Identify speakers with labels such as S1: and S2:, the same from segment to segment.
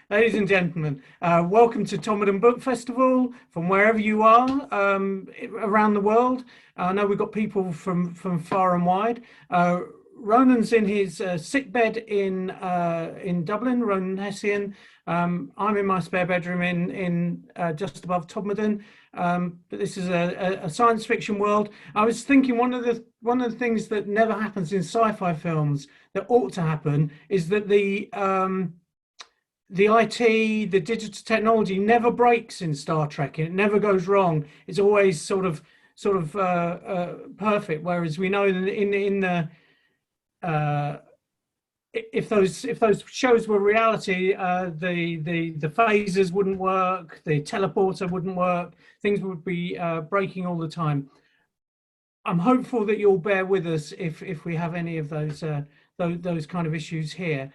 S1: Ladies and gentlemen, welcome to Todmorden Book Festival from wherever you are around the world. I know we've got people from far and wide. Ronan's in his sick bed in Dublin, Rónán Hession. I'm in my spare bedroom in just above Todmorden. But this is a science fiction world. I was thinking one of the things that never happens in sci-fi films that ought to happen is that the IT, the digital technology never breaks in Star Trek, and it never goes wrong. It's always sort of perfect. Whereas we know in the if those shows were reality, the phasers wouldn't work, the teleporter wouldn't work, things would be breaking all the time. I'm hopeful that you'll bear with us if we have any of those kind of issues here.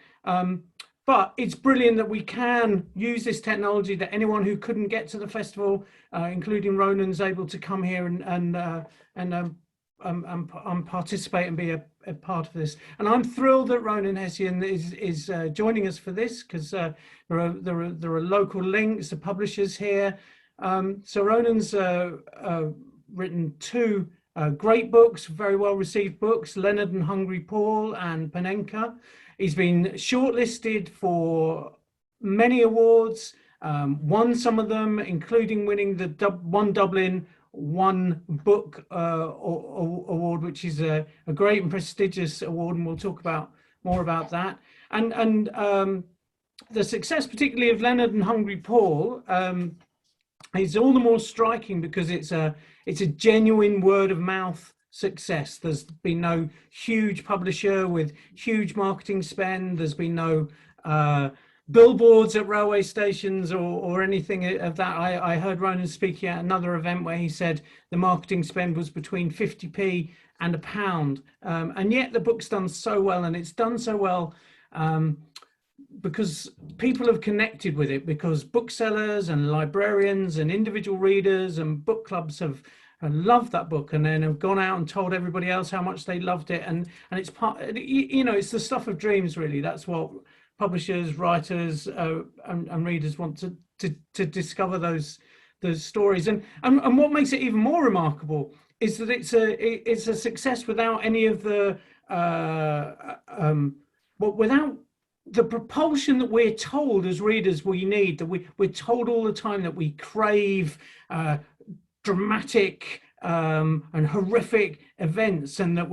S1: But it's brilliant that we can use this technology, that anyone who couldn't get to the festival, including Ronan's, able to come here and participate and be a part of this. And I'm thrilled that Rónán Hession is joining us for this, because there are local links, the publishers here. So Ronan's written two great books, very well received books, Leonard and Hungry Paul and Panenka. He's been shortlisted for many awards, won some of them, including winning the Dublin One Book award, which is a great and prestigious award, and we'll talk more about that. And the success, particularly of Leonard and Hungry Paul, is all the more striking because it's a genuine word of mouth success. There's been no huge publisher with huge marketing spend. There's been no billboards at railway stations or anything of that. I heard Rónán speaking at another event where he said the marketing spend was between 50p and £1. And yet the book's done so well, and it's done so well because people have connected with it, because booksellers and librarians and individual readers and book clubs have loved that book, and then have gone out and told everybody else how much they loved it. And it's part, it's the stuff of dreams, really. That's what publishers, writers, and readers want to discover those stories. And what makes it even more remarkable is that it's a success without any of the without the propulsion that we're told as readers we need. That we're told all the time that we crave dramatic and horrific events, and that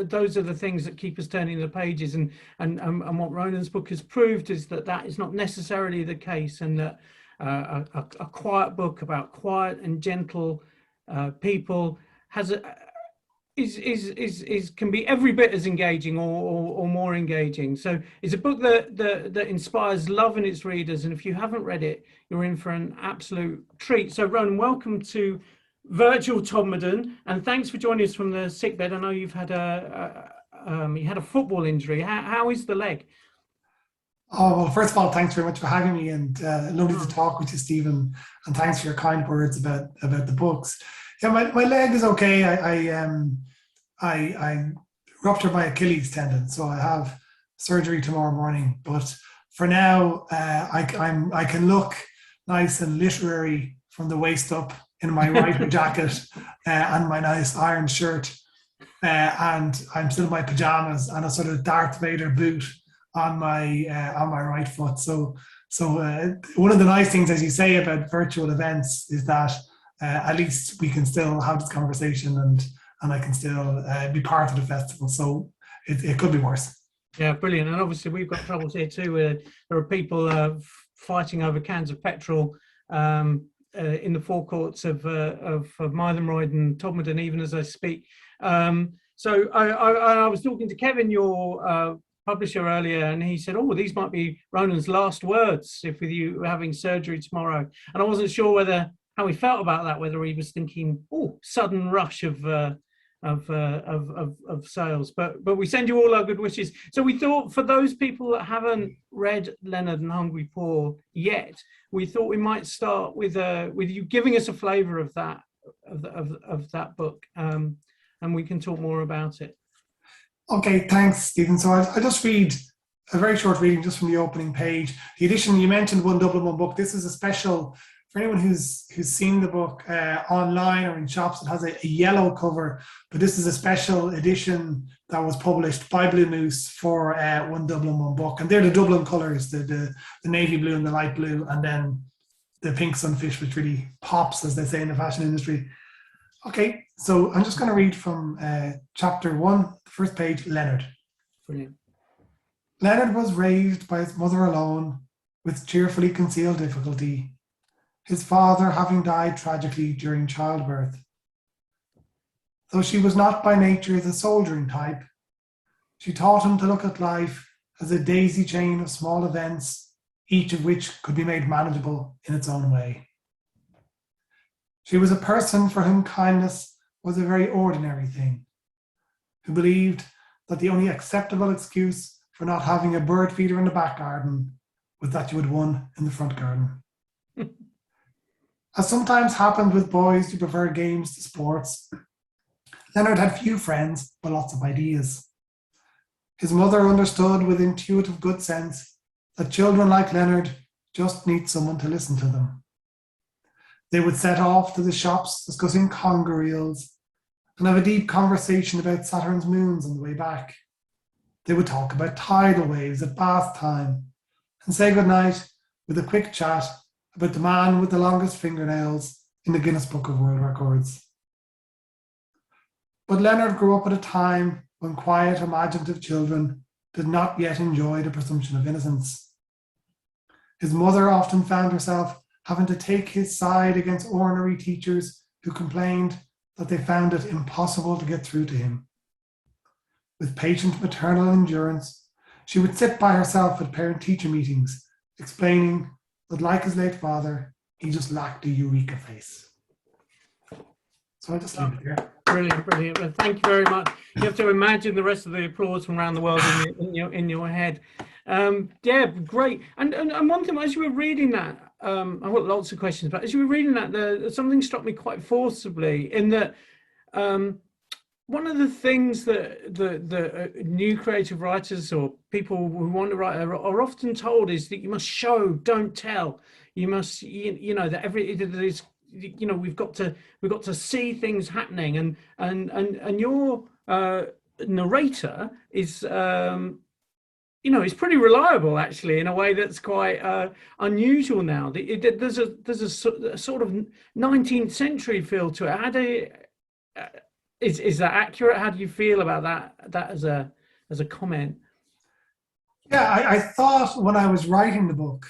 S1: those are the things that keep us turning the pages. And what Ronan's book has proved is that is not necessarily the case, and that a quiet book about quiet and gentle people can be every bit as engaging or more engaging. So it's a book that inspires love in its readers, and if you haven't read it, you're in for an absolute treat. So Ronán, welcome to virtual Todmorden, and thanks for joining us from the sickbed. I know you've had a football injury. How is the leg?
S2: Oh, well, first of all, thanks very much for having me, and lovely to talk with you, Stephen, and thanks for your kind words about the books. Yeah, my leg is okay. I ruptured my Achilles tendon, so I have surgery tomorrow morning. But for now, I can look nice and literary from the waist up in my Ryder jacket and my nice iron shirt, and I'm still in my pajamas and a sort of Darth Vader boot on my right foot. So one of the nice things, as you say, about virtual events is that at least we can still have this conversation, and I can still be part of the festival. So it could be worse.
S1: Yeah, brilliant. And obviously we've got troubles here too. There are people fighting over cans of petrol in the forecourts of Mythenroyd and Todmorden, even as I speak. So I was talking to Kevin, your publisher, earlier, and he said, "Oh, these might be Ronan's last words if with you having surgery tomorrow." And I wasn't sure how he felt about that, whether he was thinking, "Oh, sudden rush of sales." But we send you all our good wishes. So we thought, for those people that haven't read Leonard and Hungry Paul yet, we thought we might start with you giving us a flavour of that book, and we can talk more about it.
S2: Okay, thanks, Stephen. So I'll just read a very short reading just from the opening page. The edition, you mentioned One Dublin, One Book. This is a special for anyone who's seen the book online or in shops. It has a yellow cover, but this is a special edition that was published by Bluemoose for One Dublin, One Book. And they're the Dublin colours, the navy blue and the light blue, and then the pink sunfish, which really pops, as they say in the fashion industry. Okay, so I'm just going to read from chapter 1, the first page, Leonard.
S1: Brilliant.
S2: Leonard was raised by his mother alone, with cheerfully concealed difficulty, his father having died tragically during childbirth. Though she was not by nature the soldiering type, she taught him to look at life as a daisy chain of small events, each of which could be made manageable in its own way. She was a person for whom kindness was a very ordinary thing, who believed that the only acceptable excuse for not having a bird feeder in the back garden was that you had one in the front garden. As sometimes happened with boys who prefer games to sports, Leonard had few friends, but lots of ideas. His mother understood with intuitive good sense that children like Leonard just need someone to listen to them. They would set off to the shops discussing conger eels and have a deep conversation about Saturn's moons on the way back. They would talk about tidal waves at bath time and say goodnight with a quick chat about the man with the longest fingernails in the Guinness Book of World Records. But Leonard grew up at a time when quiet, imaginative children did not yet enjoy the presumption of innocence. His mother often found herself having to take his side against ornery teachers who complained that they found it impossible to get through to him. With patient maternal endurance, she would sit by herself at parent-teacher meetings, explaining that, like his late father, he just lacked a eureka face. So I just leave it there.
S1: Brilliant, brilliant. Well, thank you very much. You have to imagine the rest of the applause from around the world in your head. Yeah, great. And one thing, as you were reading that, I've got lots of questions, but as you were reading that, something struck me quite forcibly in that one of the things that the new creative writers or people who want to write are often told is that you must show, don't tell. You must, you know, that there's, you know, we've got to see things happening, and your narrator is you know, is pretty reliable actually in a way that's quite unusual now. There's a sort of 19th century feel to it. How do is that accurate? How do you feel about that as a comment?
S2: Yeah, I thought when I was writing the book,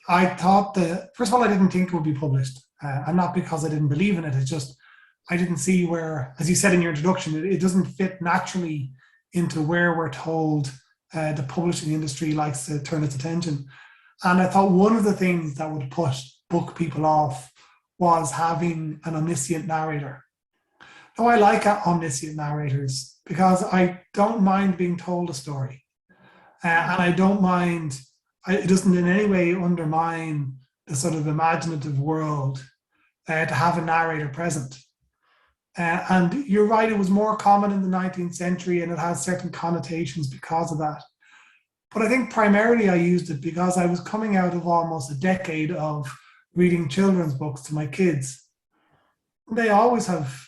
S2: I thought that, first of all, I didn't think it would be published. And not because I didn't believe in it, it's just I didn't see where, as you said in your introduction, it doesn't fit naturally into where we're told the publishing industry likes to turn its attention. And I thought one of the things that would put book people off was having an omniscient narrator. Now, I like omniscient narrators because I don't mind being told a story. And I don't mind, it doesn't in any way undermine the sort of imaginative world to have a narrator present. And you're right, it was more common in the 19th century and it has certain connotations because of that. But I think primarily I used it because I was coming out of almost a decade of reading children's books to my kids. They always have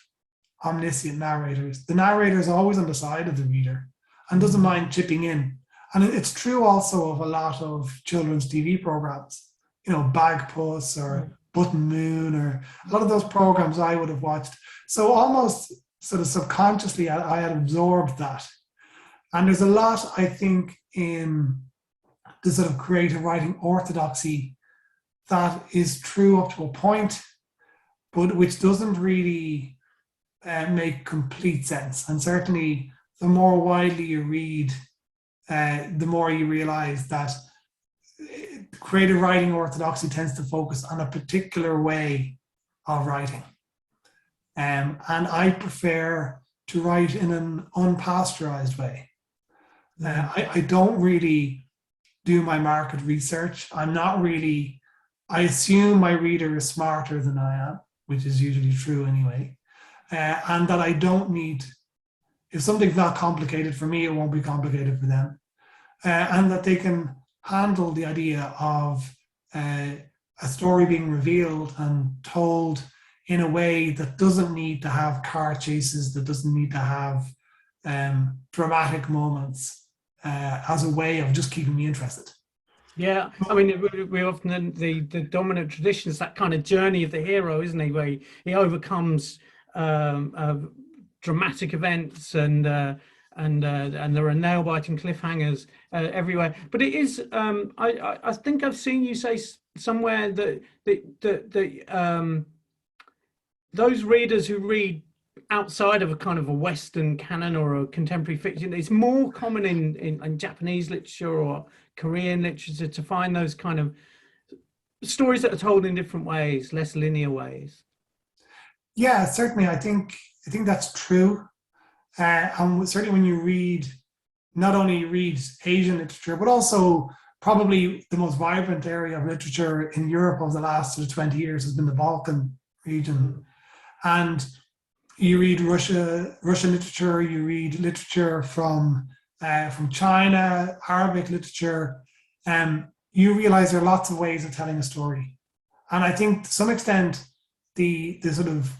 S2: omniscient narrators. The narrator is always on the side of the reader and doesn't mind chipping in. And it's true also of a lot of children's TV programs, you know, Bagpuss or Button Moon or a lot of those programs I would have watched. So almost sort of subconsciously I had absorbed that. And there's a lot, I think, in the sort of creative writing orthodoxy that is true up to a point, but which doesn't really make complete sense. And certainly the more widely you read, the more you realize that creative writing orthodoxy tends to focus on a particular way of writing. And I prefer to write in an unpasteurized way. I don't really do my market research. I'm not really, I assume my reader is smarter than I am, which is usually true anyway. And that I don't need, if something's not complicated for me, it won't be complicated for them. and that they can handle the idea of a story being revealed and told in a way that doesn't need to have car chases, that doesn't need to have dramatic moments, as a way of just keeping me interested.
S1: Yeah, I mean, we often, the dominant tradition is that kind of journey of the hero, isn't he? Where he overcomes dramatic events, and there are nail-biting cliffhangers everywhere. But it is, I think I've seen you say somewhere that those readers who read outside of a kind of a Western canon or a contemporary fiction, it's more common in Japanese literature or Korean literature to find those kind of stories that are told in different ways, less linear ways.
S2: Yeah, certainly. I think that's true. And certainly when you read, not only read Asian literature, but also probably the most vibrant area of literature in Europe over the last sort of 20 years has been the Balkan region. And you read Russian literature, you read literature from China, Arabic literature, you realize there are lots of ways of telling a story. And I think to some extent, the sort of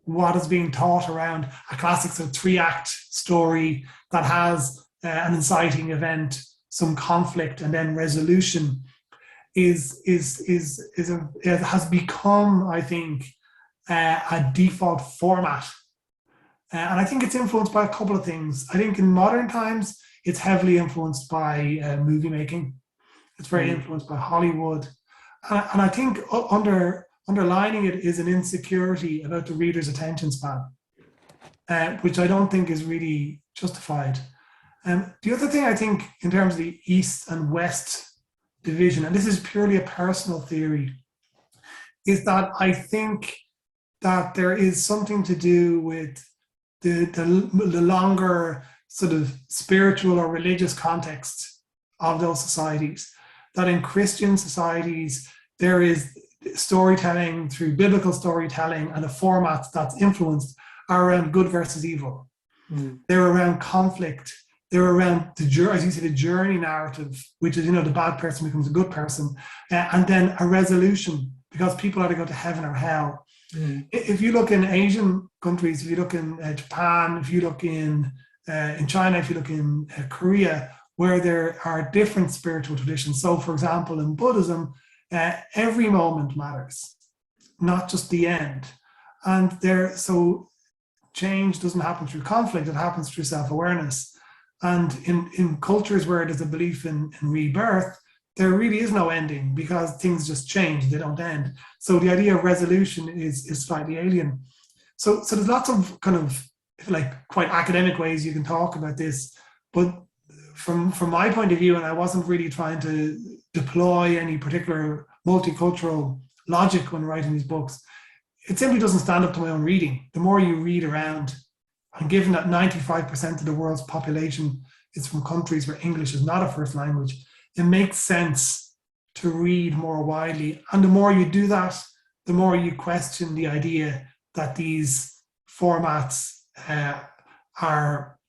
S2: what is being taught around a classic sort of 3-act story that has an inciting event, some conflict, and then resolution has become, I think, a default format. And I think it's influenced by a couple of things. I think in modern times, it's heavily influenced by movie making. It's very influenced by Hollywood. And I think underlining it is an insecurity about the reader's attention span, which I don't think is really justified. The other thing I think in terms of the East and West division, and this is purely a personal theory, is that I think that there is something to do with the longer sort of spiritual or religious context of those societies. That in Christian societies, there is storytelling through biblical storytelling, and a format that's influenced are around good versus evil. They're around conflict. They're around as you say, the journey narrative, which is, the bad person becomes a good person, and then a resolution, because people either go to heaven or hell. If you look in Asian countries, if you look in Japan, if you look in China, if you look in Korea, where there are different spiritual traditions. So, for example, in Buddhism, every moment matters, not just the end. And so change doesn't happen through conflict; it happens through self-awareness. And in cultures where there's a belief in rebirth, there really is no ending, because things just change, they don't end. So the idea of resolution is slightly alien. So there's lots of kind of, if you like, quite academic ways you can talk about this. But from my point of view, and I wasn't really trying to deploy any particular multicultural logic when writing these books, it simply doesn't stand up to my own reading. The more you read around, and given that 95% of the world's population is from countries where English is not a first language, it makes sense to read more widely. And the more you do that, the more you question the idea that these formats are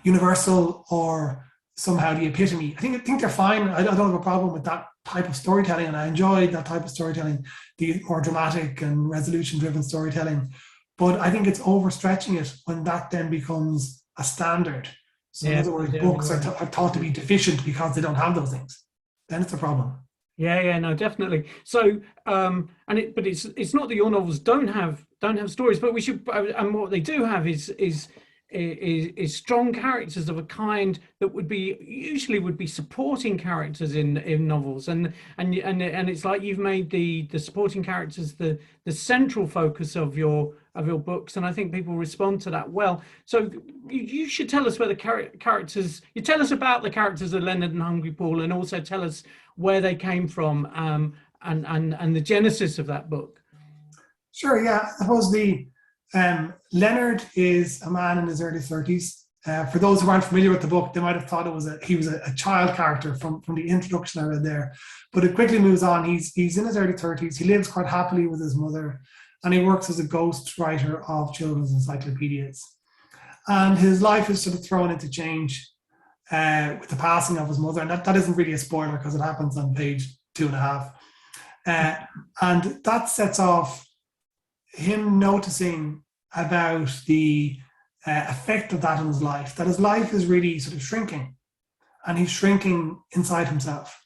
S2: universal or somehow the epitome. I think they're fine. I don't have a problem with that type of storytelling, and I enjoy that type of storytelling, the more dramatic and resolution-driven storytelling. But I think it's overstretching it when that then becomes a standard. So in other words, books are thought to be deficient because they don't have those things. Then it's a problem.
S1: Yeah, no, definitely. So, but it's not that your novels don't have stories, but we should, and what they do have is strong characters of a kind that usually would be supporting characters in novels, and it's like you've made the supporting characters the central focus of your books, and I think people respond to that well. So you should tell us where the characters. You tell us about the characters of Leonard and Hungry Paul, and also tell us where they came from, and the genesis of that book. Sure.
S2: Yeah, I suppose Leonard is a man in his early 30s. For those who aren't familiar with the book, they might have thought he was a child character from the introduction I read there. But it quickly moves on. He's in his early 30s. He lives quite happily with his mother, and he works as a ghost writer of children's encyclopedias. And his life is sort of thrown into change with the passing of his mother. And that isn't really a spoiler because it happens on page 2.5. And that sets off him noticing about the effect of that on his life, that his life is really sort of shrinking, and he's shrinking inside himself.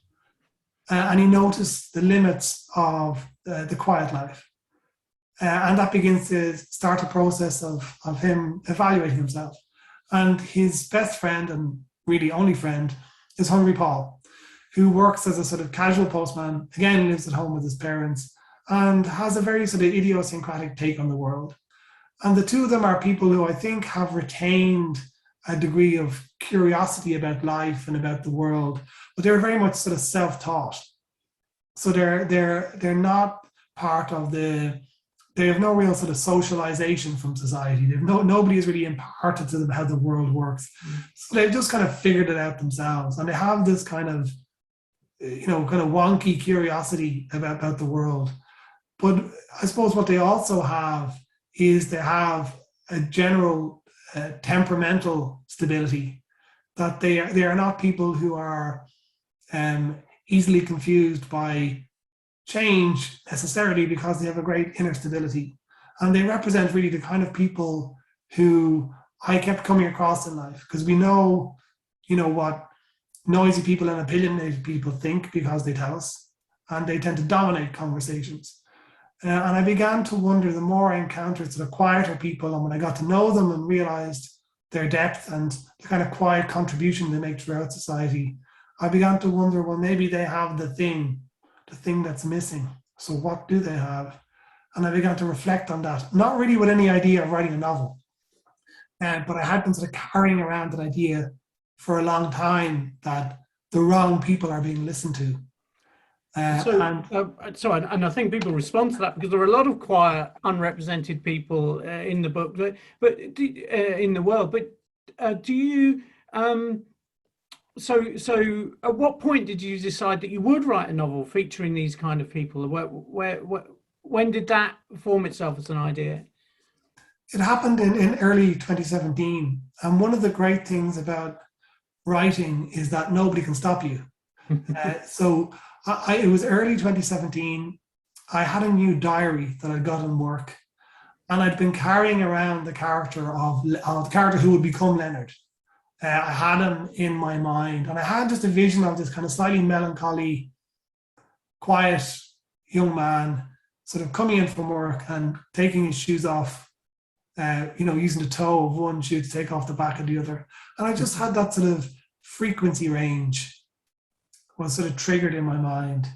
S2: And he noticed the limits of the quiet life. And that begins to start a process of him evaluating himself. And his best friend, and really only friend, is Hungry Paul, who works as a sort of casual postman, again lives at home with his parents, and has a very sort of idiosyncratic take on the world. And the two of them are people who I think have retained a degree of curiosity about life and about the world, but they're very much sort of self-taught. So they're not part of they have no real sort of socialization from society. Nobody has really imparted to them how the world works. So they've just kind of figured it out themselves. And they have this kind of wonky curiosity about the world. But I suppose what they also have is they have a general temperamental stability, that they are not people who are easily confused by change necessarily, because they have a great inner stability. And they represent really the kind of people who I kept coming across in life, because we know, what noisy people and opinionated people think because they tell us, and they tend to dominate conversations. And I began to wonder, the more I encountered sort of quieter people, and when I got to know them and realized their depth and the kind of quiet contribution they make throughout society, I began to wonder, well, maybe they have the thing that's missing. So what do they have? And I began to reflect on that, not really with any idea of writing a novel, but I had been sort of carrying around that idea for a long time, that the wrong people are being listened to.
S1: And I think people respond to that because there are a lot of quiet, unrepresented people in the book, but in the world. But do you? So, at what point did you decide that you would write a novel featuring these kind of people? When did that form itself as an idea?
S2: It happened in early 2017, and one of the great things about writing is that nobody can stop you. So. It was early 2017. I had a new diary that I got in work, and I'd been carrying around the character of the character who would become Leonard. I had him in my mind, and I had just a vision of this kind of slightly melancholy, quiet young man, sort of coming in from work and taking his shoes off, using the toe of one shoe to take off the back of the other. And I just had that sort of frequency range was sort of triggered in my mind.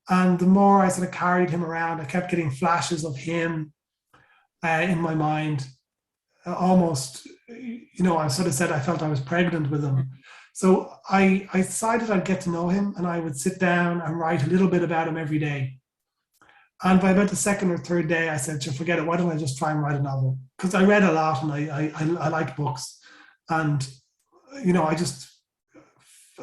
S2: And the more I sort of carried him around, I kept getting flashes of him in my mind. Almost, I sort of said I felt I was pregnant with him. So I decided I'd get to know him, and I would sit down and write a little bit about him every day. And by about the second or third day, I said, forget it, why don't I just try and write a novel? Because I read a lot, and I liked books. And,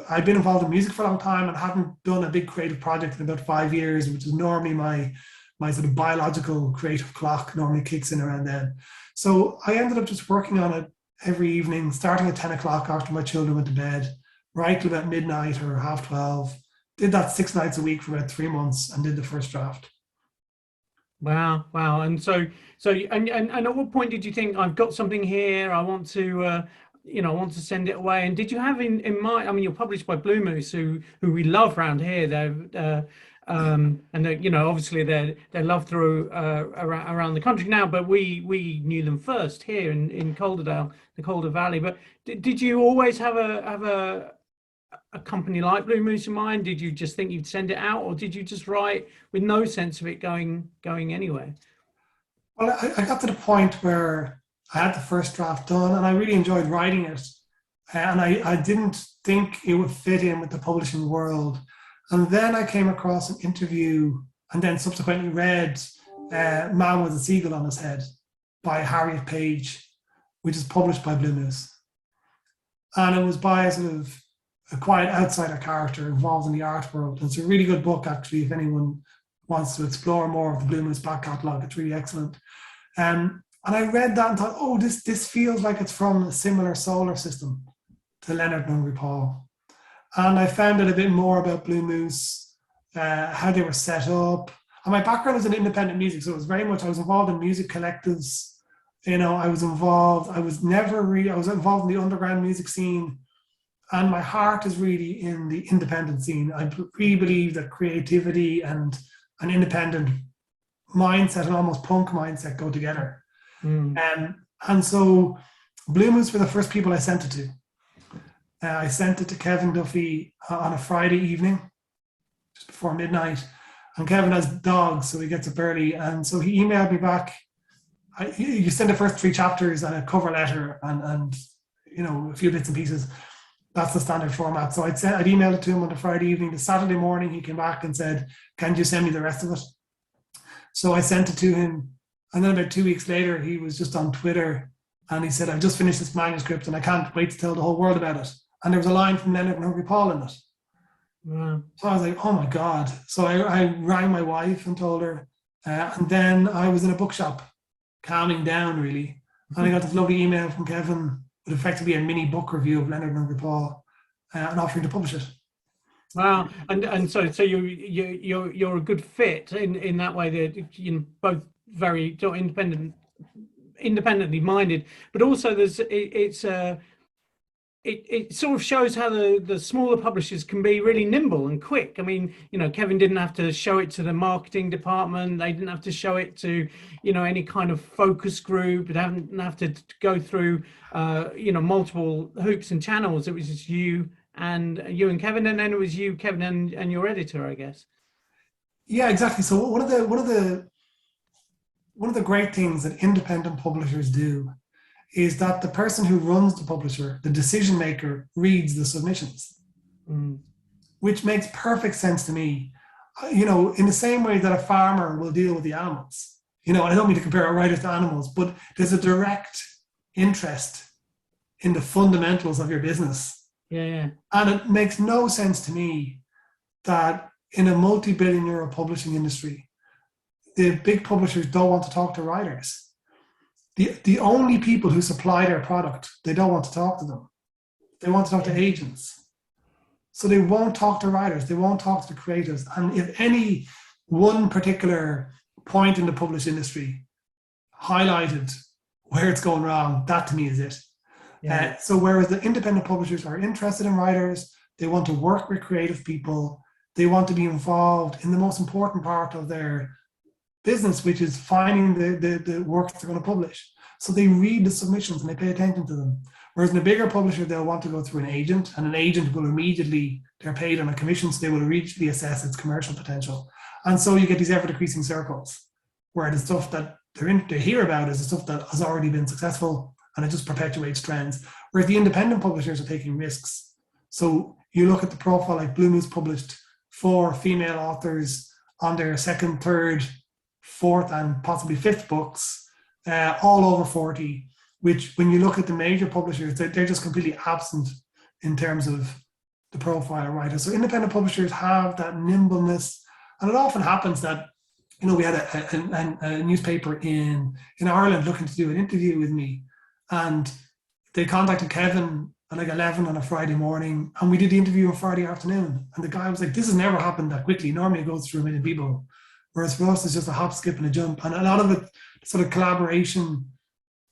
S2: I've been involved in music for a long time and haven't done a big creative project in about 5 years, which is normally my sort of biological creative clock normally kicks in around then. So I ended up just working on it every evening, starting at 10 o'clock after my children went to bed, right till about midnight or 12:30. Did that 6 nights a week for about 3 months and did the first draft.
S1: Wow. And so and at what point did you think, I've got something here, I want to send it away? And did you have in mind, I mean, you're published by Bluemoose, who we love around here. They're and obviously they're loved through around the country now, but we knew them first here in Calderdale, the Calder Valley. But did you always have a company like Bluemoose in mind? Did you just think you'd send it out, or did you just write with no sense of it going anywhere?
S2: Well, I got to the point where I had the first draft done, and I really enjoyed writing it. And I didn't think it would fit in with the publishing world. And then I came across an interview, and then subsequently read Man with a Seagull on His Head by Harriet Page, which is published by Bluemoose. And it was by a sort of a quiet outsider character involved in the art world. And it's a really good book, actually, if anyone wants to explore more of the Bluemoose back catalogue. It's really excellent. And I read that and thought, oh, this feels like it's from a similar solar system to Leonard and Hungry Paul. And I found out a bit more about Bluemoose, how they were set up. And my background is in independent music, so it was very much, I was involved in music collectives. I was involved in the underground music scene. And my heart is really in the independent scene. I really believe that creativity and an independent mindset and almost punk mindset go together. And so Bluemoose were the first people I sent it to. I sent it to Kevin Duffy on a Friday evening, just before midnight. And Kevin has dogs, so he gets up early. And so he emailed me back. You send the first 3 chapters and a cover letter and a few bits and pieces. That's the standard format. So I'd emailed it to him on the Friday evening. The Saturday morning, he came back and said, "Can you send me the rest of it?" So I sent it to him. And then about 2 weeks later, he was just on Twitter and he said, "I've just finished this manuscript and I can't wait to tell the whole world about it." And there was a line from Leonard and Hungry Paul in it.
S1: Wow.
S2: So I was like, oh my God. So I rang my wife and told her. And then I was in a bookshop, calming down really. And I got this lovely email from Kevin with effectively a mini book review of Leonard and Hungry Paul and offering to publish it.
S1: Wow, and so you're a good fit in that way. That both very independently minded, but also it sort of shows how the smaller publishers can be really nimble and quick. I mean, Kevin didn't have to show it to the marketing department. They didn't have to show it to, any kind of focus group. They didn't have to go through, multiple hoops and channels. It was just you and Kevin, and then it was you, Kevin, and your editor, I guess.
S2: Yeah, exactly. So one of the great things that independent publishers do is that the person who runs the publisher, the decision maker, reads the submissions, which makes perfect sense to me. In the same way that a farmer will deal with the animals. I don't mean to compare a writer to animals, but there's a direct interest in the fundamentals of your business.
S1: Yeah.
S2: And it makes no sense to me that in a multi-billion euro publishing industry, the big publishers don't want to talk to writers. The only people who supply their product, they don't want to talk to them. They want to talk to agents. So they won't talk to writers. They won't talk to the creatives. And if any one particular point in the published industry highlighted where it's going wrong, that to me is it. Yeah. So whereas the independent publishers are interested in writers, they want to work with creative people, they want to be involved in the most important part of their business, which is finding the work they're going to publish. So they read the submissions and they pay attention to them. Whereas in a bigger publisher, they'll want to go through an agent, and an agent will immediately, they're paid on a commission, so they will immediately assess its commercial potential. And so you get these ever-decreasing circles, where the stuff that they hear about is the stuff that has already been successful, and it just perpetuates trends. Whereas the independent publishers are taking risks. So you look at the profile, like Bluemoose published 4 female authors on their 2nd, 3rd, 4th, and possibly 5th books, all over 40, which when you look at the major publishers, they're just completely absent in terms of the profile of writers. So independent publishers have that nimbleness. And it often happens that, we had a newspaper in Ireland looking to do an interview with me. And they contacted Kevin at like 11 on a Friday morning. And we did the interview on Friday afternoon. And the guy was like, this has never happened that quickly. Normally it goes through a million people. Whereas for us, it's just a hop, skip, and a jump. And a lot of it, sort of collaboration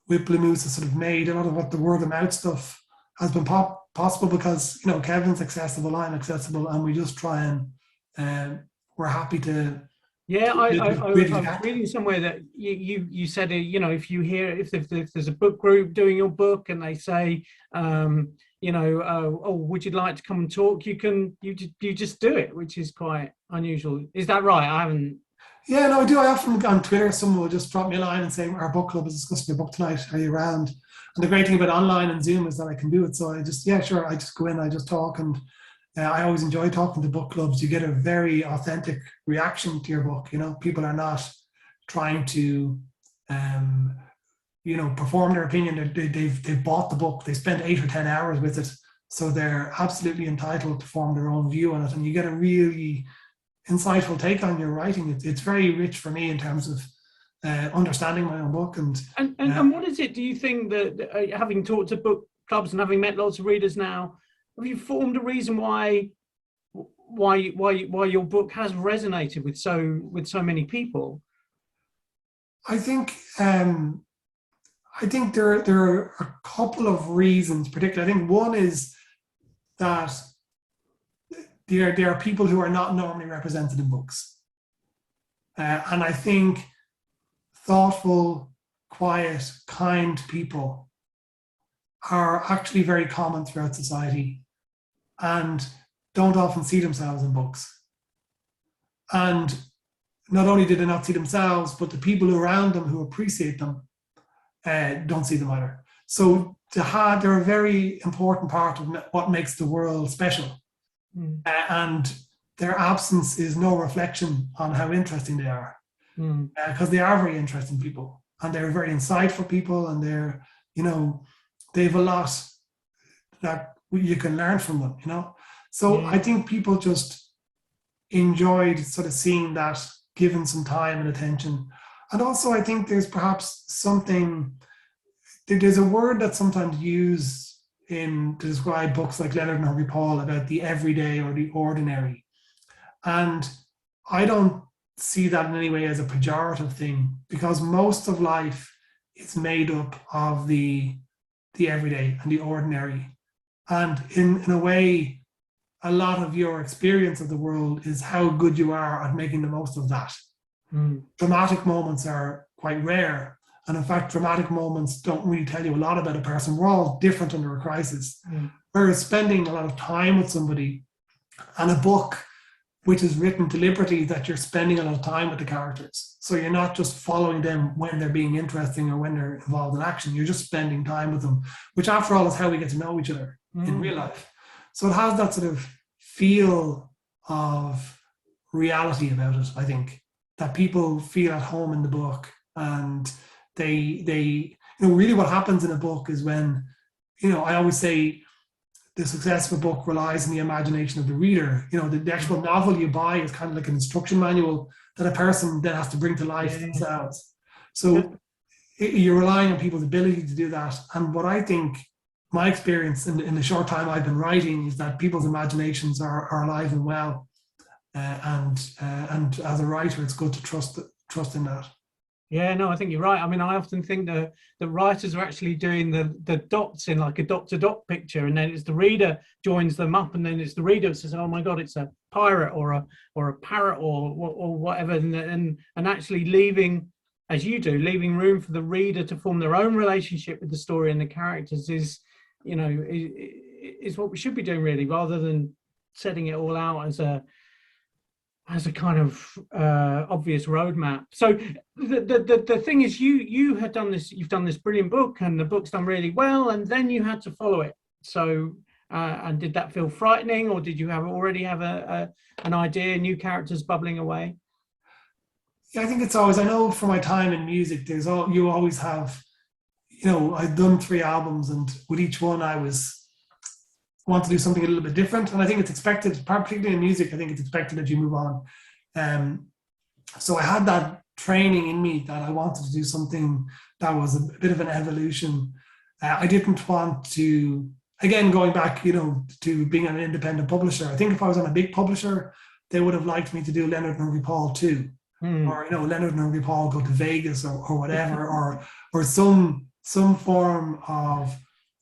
S2: with Bluemoose has sort of made a lot of what the word of mouth stuff has been possible because, Kevin's accessible, I'm accessible, and we just try and we're happy to.
S1: Yeah, I was reading somewhere that you said, if there's a book group doing your book and they say, would you like to come and talk? You just do it, which is quite unusual. Is that right? I haven't.
S2: Yeah, no, I do. I often on Twitter, someone will just drop me a line and say, our book club is discussing your book tonight. Are you around? And the great thing about online and Zoom is that I can do it. So I just, I just go in, I just talk. And I always enjoy talking to book clubs. You get a very authentic reaction to your book. People are not trying to, perform their opinion. They've bought the book. They spent 8 or 10 hours with it. So they're absolutely entitled to form their own view on it. And you get a really insightful take on your writing. It's very rich for me in terms of understanding my own book. And
S1: what is it, do you think, that having talked to book clubs and having met lots of readers now, have you formed a reason why your book has resonated with so many people?
S2: I think there are a couple of reasons, particularly. I think one is that there are people who are not normally represented in books. And I think thoughtful, quiet, kind people are actually very common throughout society and don't often see themselves in books. And not only do they not see themselves, but the people around them who appreciate them don't see them either. So they're a very important part of what makes the world special. And their absence is no reflection on how interesting they are, because they are very interesting people, and they're very insightful people, and they're, they have a lot that you can learn from them, So I think people just enjoyed sort of seeing that, given some time and attention. And also I think there's perhaps there's a word that's sometimes used to describe books like Leonard and Hungry Paul about the everyday or the ordinary. And I don't see that in any way as a pejorative thing, because most of life is made up of the everyday and the ordinary. And in a way, a lot of your experience of the world is how good you are at making the most of that. Dramatic moments are quite rare. And in fact, dramatic moments don't really tell you a lot about a person. We're all different under a crisis. Whereas spending a lot of time with somebody, and a book which is written deliberately that you're spending a lot of time with the characters. So you're not just following them when they're being interesting or when they're involved in action. You're just spending time with them, which after all is how we get to know each other in real life. So it has that sort of feel of reality about it, I think, that people feel at home in the book. And they really what happens in a book is when, I always say the success of a book relies on the imagination of the reader. The actual novel you buy is kind of like an instruction manual that a person then has to bring to life themselves. So you're relying on people's ability to do that. And what I think, my experience in the short time I've been writing, is that people's imaginations are alive and well. And as a writer, it's good to trust in that.
S1: Yeah, no, I think you're right. I mean, I often think that writers are actually doing the dots in like a dot-to-dot picture, and then it's the reader joins them up, and then it's the reader that says, "Oh my God, it's a pirate or a parrot or whatever," and actually leaving, as you do, leaving room for the reader to form their own relationship with the story and the characters is what we should be doing, really, rather than setting it all out as a kind of obvious roadmap. So the thing is, you've done this brilliant book, and the book's done really well, and then you had to follow it. So and did that feel frightening, or did you already have an idea, new characters bubbling away?
S2: Yeah, I think it's always, I know from my time in music, you always have, I've done 3 albums, and with each one I want to do something a little bit different. And I think it's expected, particularly in music, I think it's expected that you move on. So I had that training in me that I wanted to do something that was a bit of an evolution. I didn't want to, again, going back, to being an independent publisher. I think if I was on a big publisher, they would have liked me to do Leonard and Hungry Paul 2. Or, Leonard and Hungry Paul go to Vegas or whatever, or some form of,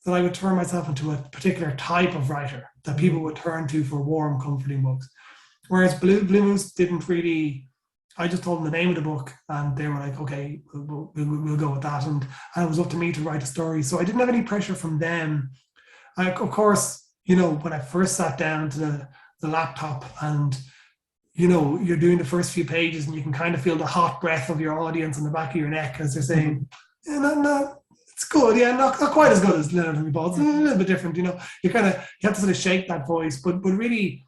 S2: that I would turn myself into a particular type of writer that people would turn to for warm, comforting books. Whereas Bluemoose didn't really, I just told them the name of the book, and they were like, okay, we'll go with that. And it was up to me to write a story. So I didn't have any pressure from them. Of course, when I first sat down to the laptop and, you're doing the first few pages, and you can kind of feel the hot breath of your audience on the back of your neck as they're saying, no, it's good, not quite as good as Leonard and Hungry Paul. It's a little bit different, you have to sort of shake that voice. But really,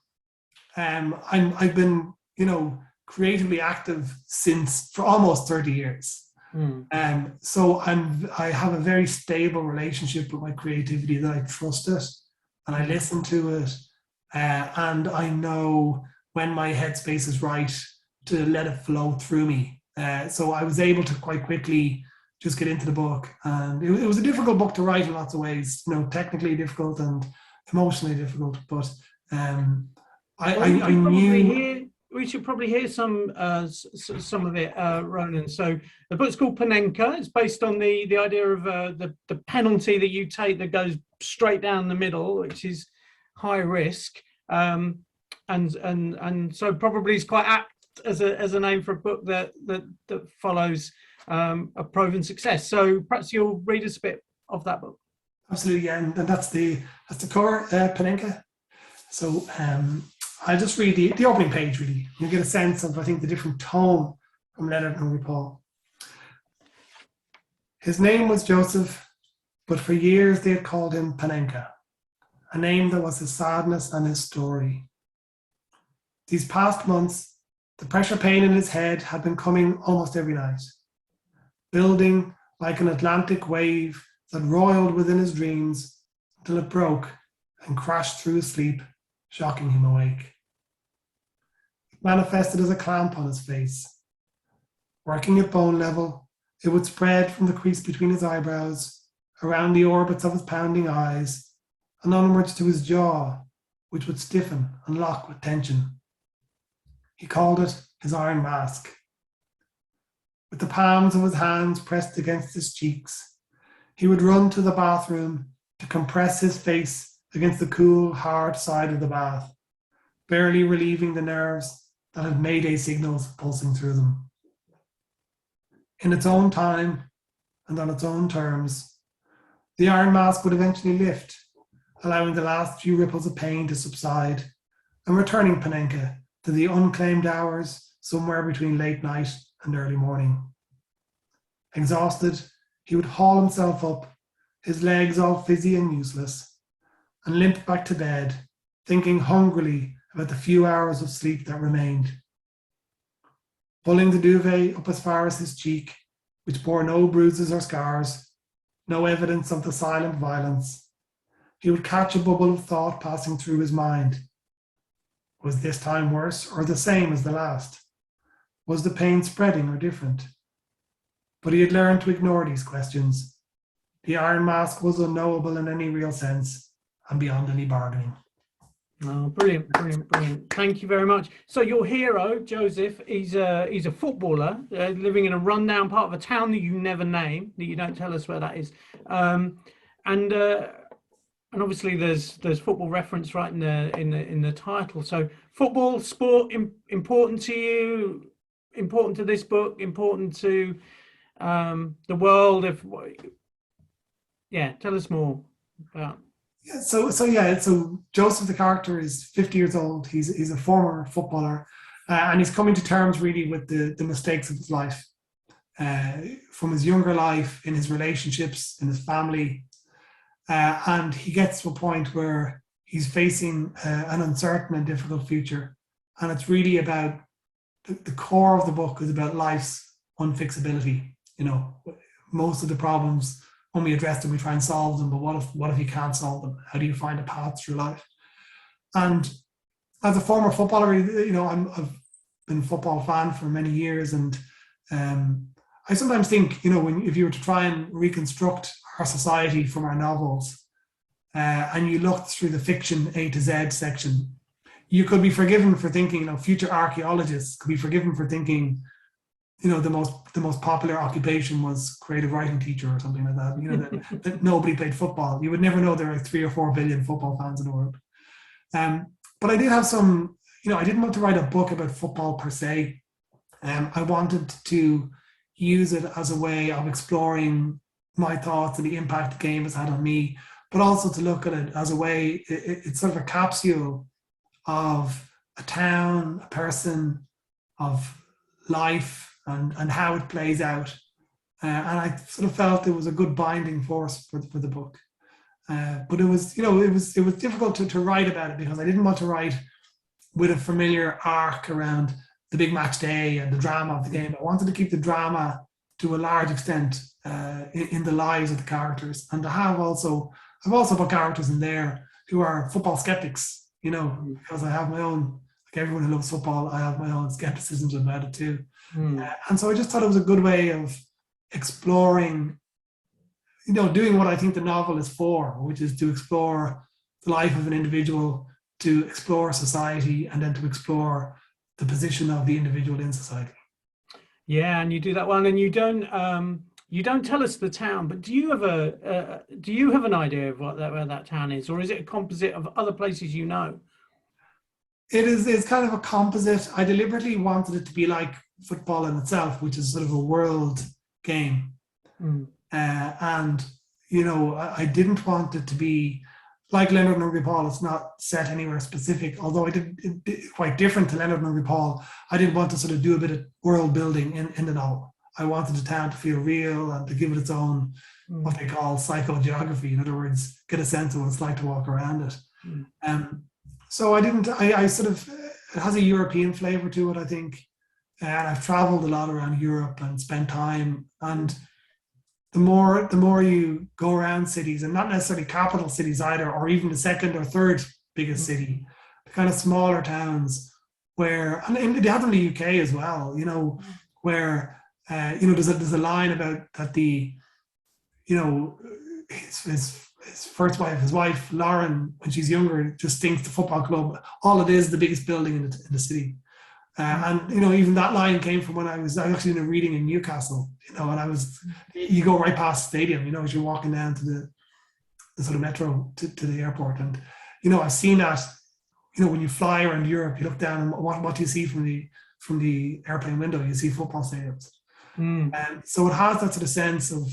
S2: I've been, creatively active for almost 30 years. So I have a very stable relationship with my creativity, that I trust it and I listen to it, and I know when my headspace is right to let it flow through me. So I was able to quite quickly just get into the book. And it was a difficult book to write in lots of ways, technically difficult and emotionally difficult. But I knew...
S1: We should probably hear some of it, Ronan. So the book's called Panenka. It's based on the idea of the penalty that you take that goes straight down the middle, which is high risk, and so probably is quite apt as a name for a book that follows a proven success. So perhaps you'll read us a bit of that book.
S2: Absolutely, yeah, and that's the cover, Panenka. So I'll just read the opening page, really. You'll get a sense of, I think, the different tone from Leonard and Hungry Paul. His name was Joseph, but for years they had called him Panenka, a name that was his sadness and his story. These past months, the pressure pain in his head had been coming almost every night, building like an Atlantic wave that roiled within his dreams until it broke and crashed through his sleep, shocking him awake. It manifested as a clamp on his face. Working at bone level, it would spread from the crease between his eyebrows, around the orbits of his pounding eyes, and onwards to his jaw, which would stiffen and lock with tension. He called it his iron mask. With the palms of his hands pressed against his cheeks, he would run to the bathroom to compress his face against the cool, hard side of the bath, barely relieving the nerves that had mayday signals pulsing through them. In its own time and on its own terms, the iron mask would eventually lift, allowing the last few ripples of pain to subside and returning Panenka to the unclaimed hours somewhere between late night and early morning. Exhausted, he would haul himself up, his legs all fizzy and useless, and limp back to bed, thinking hungrily about the few hours of sleep that remained. Pulling the duvet up as far as his cheek, which bore no bruises or scars, no evidence of the silent violence, he would catch a bubble of thought passing through his mind. Was this time worse or the same as the last? Was the pain spreading or different? But he had learned to ignore these questions. The iron mask was unknowable in any real sense and beyond any bargaining.
S1: Oh, brilliant, brilliant, brilliant. Thank you very much. So your hero, Joseph, he's a footballer living in a rundown part of a town that you never name, that you don't tell us where that is. And obviously there's football reference right in the title. So football, sport, important to you, important to this book, important to the world. Tell us more about.
S2: Yeah, so Joseph, the character, is 50 years old. He's a former footballer, and he's coming to terms really with the mistakes of his life, from his younger life, in his relationships, in his family, and he gets to a point where he's facing an uncertain and difficult future, and it's really about the core of the book is about life's unfixability. Most of the problems, when we address them, we try and solve them, but what if you can't solve them? How do you find a path through life? And as a former footballer, I've been a football fan for many years, and I sometimes think, if you were to try and reconstruct our society from our novels, and you looked through the fiction A to Z section, you could be forgiven for thinking, future archaeologists could be forgiven for thinking, the most popular occupation was creative writing teacher or something like that. That nobody played football. You would never know there are 3 or 4 billion football fans in the world. But I did have some, I didn't want to write a book about football per se. I wanted to use it as a way of exploring my thoughts and the impact the game has had on me, but also to look at it as a way, it's sort of a capsule of a town, a person, of life, and how it plays out. And I sort of felt it was a good binding force for the book. But it was difficult to write about it because I didn't want to write with a familiar arc around the big match day and the drama of the game. I wanted to keep the drama to a large extent in the lives of the characters, and to have I've also put characters in there who are football skeptics, because I have my own, like everyone who loves football, I have my own skepticisms about it too. And so I just thought it was a good way of exploring, doing what I think the novel is for, which is to explore the life of an individual, to explore society, and then to explore the position of the individual in society.
S1: Yeah, and you do that one, and you don't tell us the town, but do you have an idea of where that town is, or is it a composite of other places you know?
S2: It's kind of a composite. I deliberately wanted it to be like football in itself, which is sort of a world game. And, I didn't want it to be like Leonard and Hungry Paul. It's not set anywhere specific, although I did quite different to Leonard and Hungry Paul. I didn't want to sort of do a bit of world building in the novel. I wanted the town to feel real and to give it its own, what they call psychogeography. In other words, get a sense of what it's like to walk around it. So I sort of, it has a European flavor to it, I think. And I've traveled a lot around Europe and spent time. And the more you go around cities, and not necessarily capital cities either, or even the second or third biggest city, the kind of smaller towns where, and they have in the UK as well, where, there's a line about that his first wife, his wife, Lauren, when she's younger, just thinks the football club, all it is the biggest building in the city. And even that line came from when I was actually in a reading in Newcastle, and you go right past the stadium, as you're walking down to the sort of metro to the airport. And, I've seen that, when you fly around Europe, you look down and what do you see from the airplane window? You see football stadiums. And so it has that sort of sense of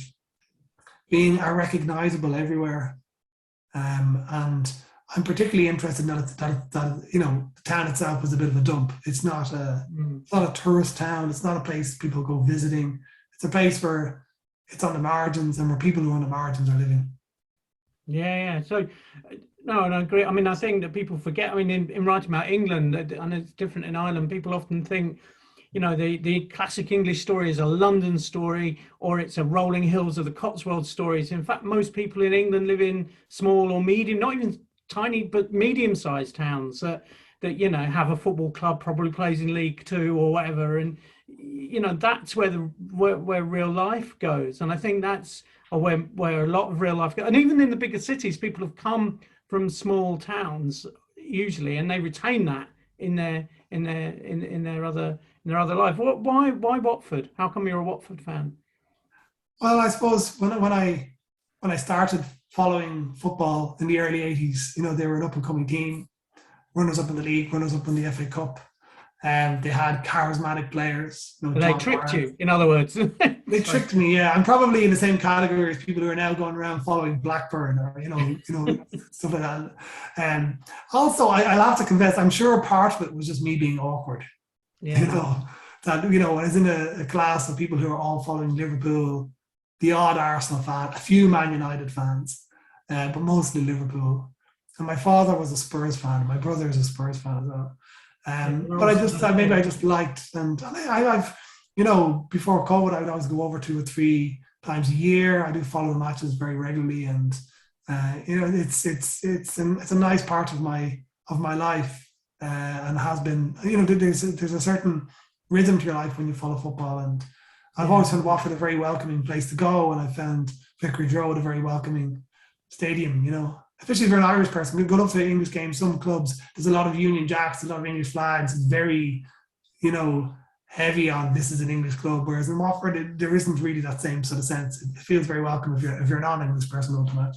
S2: being recognizable everywhere. And I'm particularly interested in that the town itself was a bit of a dump. It's not a tourist town. It's not a place people go visiting. It's a place where it's on the margins and where people who are on the margins are living.
S1: Yeah. So, no, and I agree. I mean, I think that people forget. I mean, in writing about England, and it's different in Ireland, people often think, the classic English story is a London story, or it's a rolling hills of the Cotswold stories. In fact, most people in England live in small or medium, not even tiny, but medium-sized towns that have a football club, probably plays in League Two or whatever, and that's where real life goes. And I think that's where a lot of real life goes. And even in the bigger cities, people have come from small towns usually, and they retain that in their other life. Why Watford? How come you're a Watford fan?
S2: Well, I suppose when I started following football in the early 80s, they were an up-and-coming team, runners up in the league, runners up in the FA Cup, and they had charismatic players.
S1: They tricked you, in other words.
S2: They tricked me, yeah. I'm probably in the same category as people who are now going around following Blackburn or stuff like that. Also, I'll have to confess, I'm sure part of it was just me being awkward.
S1: Yeah.
S2: I was in a class of people who are all following Liverpool, the odd Arsenal fan, a few Man United fans, but mostly Liverpool. And my father was a Spurs fan, and my brother is a Spurs fan as well. But I just liked, and I've, before COVID, I would always go over 2 or 3 times a year. I do follow the matches very regularly, and it's a nice part of my life, and has been. There's a certain rhythm to your life when you follow football, and I've always found Watford a very welcoming place to go, and I found Vicarage Road a very welcoming stadium. Especially if you're an Irish person, you go up to the English games. Some clubs, there's a lot of Union Jacks, a lot of English flags. It's very, heavy on this is an English club. Whereas in Watford, there isn't really that same sort of sense. It feels very welcome if you're a non-English person going to match.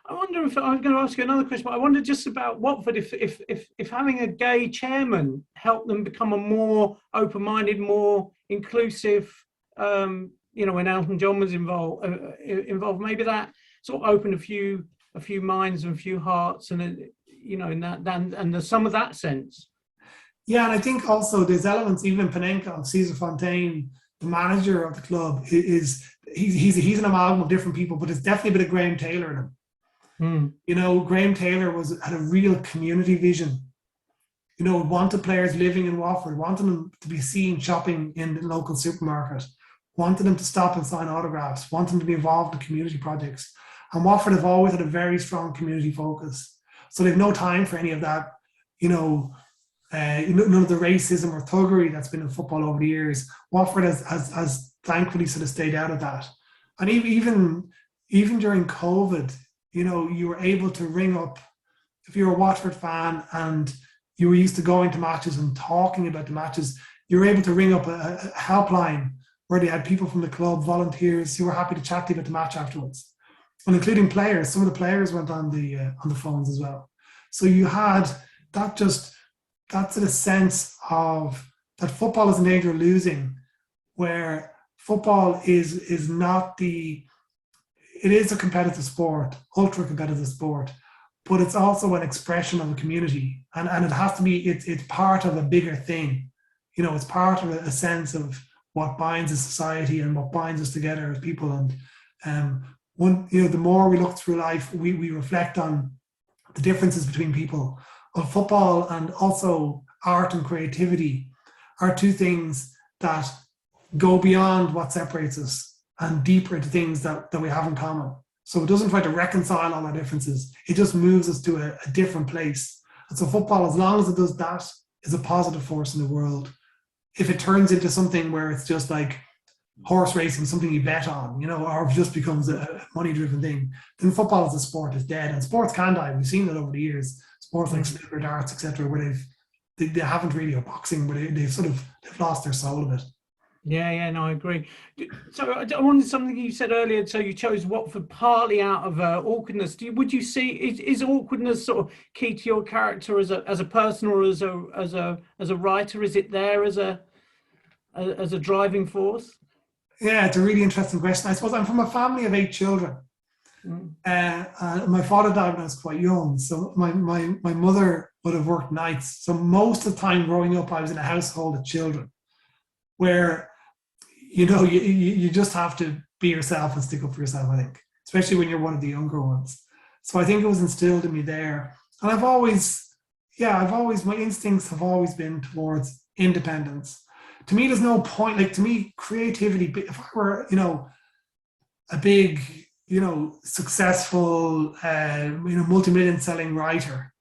S1: I wonder if I was going to ask you another question, but I wonder just about Watford, if having a gay chairman helped them become a more open-minded, more inclusive. When Elton John was involved, maybe that sort of opened a few minds and a few hearts, and in that, and there's some of that sense.
S2: Yeah, and I think also there's elements, even in Panenka, of Cesar Fontaine, the manager of the club, he's an amalgam of different people, but it's definitely a bit of Graham Taylor in him. Graham Taylor had a real community vision. Wanted players living in Watford, wanted them to be seen shopping in the local supermarket, wanted them to stop and sign autographs, wanted them to be involved in community projects. And Watford have always had a very strong community focus. So they've no time for any of that, none of the racism or thuggery that's been in football over the years. Watford has thankfully sort of stayed out of that. And even during COVID, you know, you were able to ring up, if you're a Watford fan and you were used to going to matches and talking about the matches, you were able to ring up a helpline where they had people from the club, volunteers who were happy to chat to you about the match afterwards, and including players. Some of the players went on the phones as well. So you had that sort of sense of that football is in danger of losing, where football is not it is a competitive sport, ultra competitive sport, but it's also an expression of a community, and it has to be, it's part of a bigger thing. You know, it's part of a sense of what binds a society and what binds us together as people. And the more we look through life, we reflect on the differences between people. Well, football and also art and creativity are two things that go beyond what separates us and deeper into things that we have in common. So it doesn't try to reconcile all our differences. It just moves us to a different place. And so football, as long as it does that, is a positive force in the world. If it turns into something where it's just like horse racing, something you bet on, you know, or if it just becomes a money-driven thing, then football as a sport is dead. And sports can die. We've seen that over the years. Sports like snooker, darts, etc., where they haven't really, or boxing, where they've lost their soul a bit.
S1: Yeah, no, I agree. So I wanted something you said earlier. So you chose Watford partly out of awkwardness. Would you see is awkwardness sort of key to your character as a person or as a writer? Is it there as a driving force?
S2: Yeah, it's a really interesting question. I suppose I'm from a family of 8 children. My father died when I was quite young, so my mother would have worked nights. So most of the time growing up, I was in a household of children, where you know you just have to be yourself and stick up for yourself. I think, especially when you're one of the younger ones. So I think it was instilled in me there, and I've always my instincts have always been towards independence. To me, there's no point. Like, to me, creativity. If I were, you know, a big, you know, successful, multi-million selling writer,